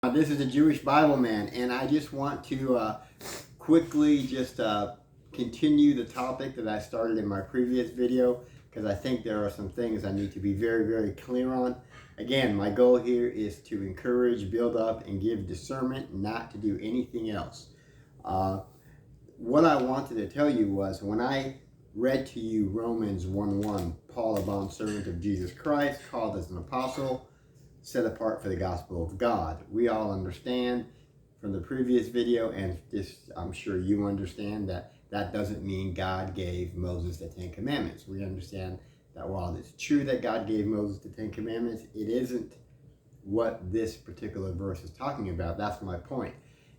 This is the Jewish Bible Man, and I just want to quickly continue the topic that I started in my previous video, because I think there are some things I need to be very, very clear on. Again, my goal here is to encourage, build up, and give discernment, not to do anything else. What I wanted to tell you was, when I read to you Romans 1:1, Paul, a bondservant of Jesus Christ, called as an apostle, set apart for the gospel of God. We all understand from the previous video, and this, I'm sure you understand, that that doesn't mean God gave Moses the Ten Commandments. We understand that while it's true that God gave Moses the Ten Commandments, it isn't what this particular verse is talking about. That's my point.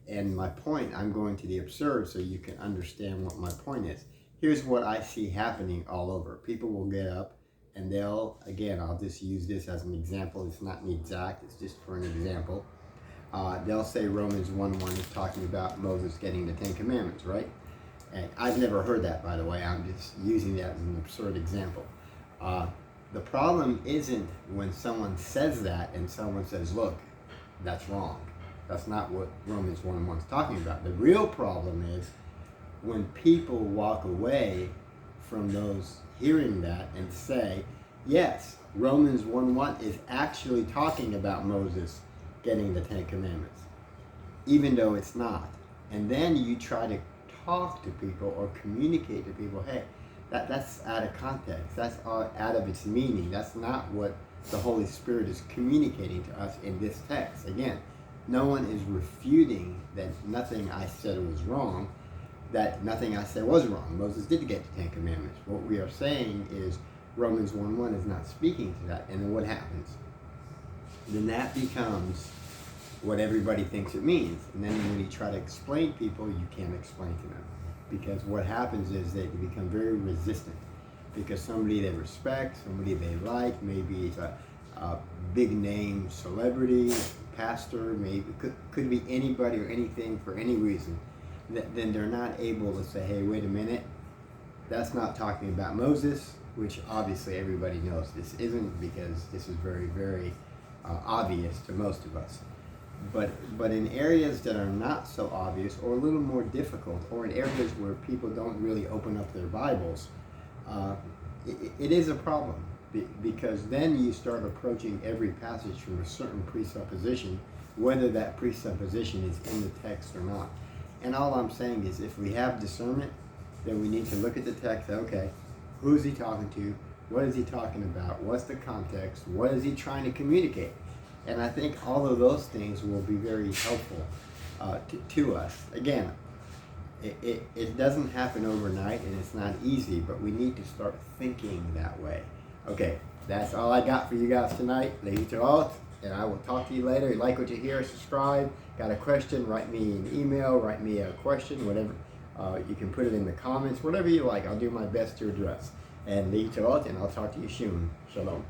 And my point, I'm going to the absurd so you can understand what my point is. Here's what I see happening all over. People will get up and they'll, again, I'll just use this as an example. It's not an exact, it's just for an example. They'll say Romans 1:1 is talking about Moses getting the Ten Commandments, right? And I've never heard that, by the way. I'm just using that as an absurd example. The problem isn't when someone says that and someone says, look, that's wrong. That's not what Romans 1:1 is talking about. The real problem is when people walk away from those hearing that and say, yes, Romans 1:1 is actually talking about Moses getting the Ten Commandments, even though it's not. And then you try to talk to people or communicate to people, hey, that's out of context. That's out of its meaning. That's not what the Holy Spirit is communicating to us in this text. Again, no one is refuting that nothing I said was wrong, that nothing I said was wrong. Moses did get the Ten Commandments. What we are saying is Romans 1:1 is not speaking to that. And then what happens? Then that becomes what everybody thinks it means. And then when you try to explain people, you can't explain to them. Because what happens is they become very resistant. Because somebody they respect, somebody they like, maybe it's a big name celebrity, pastor, maybe could be anybody or anything for any reason. Then they're not able to say, hey, wait a minute, that's not talking about Moses, which obviously everybody knows this isn't, because this is very, very obvious to most of us. But in areas that are not so obvious, or a little more difficult, or in areas where people don't really open up their Bibles, it is a problem, because then you start approaching every passage from a certain presupposition, whether that presupposition is in the text or not. And all I'm saying is, if we have discernment, then we need to look at the text, okay, who's he talking to? What is he talking about? What's the context? What is he trying to communicate? And I think all of those things will be very helpful to us. Again, it doesn't happen overnight, and it's not easy, but we need to start thinking that way. Okay, that's all I got for you guys tonight. Lehitraot. And I will talk to you later. You like what you hear, subscribe. Got a question, write me an email, write me a question, whatever. You can put it in the comments, whatever you like. I'll do my best to address. And lehitraot, and I'll talk to you soon. Shalom.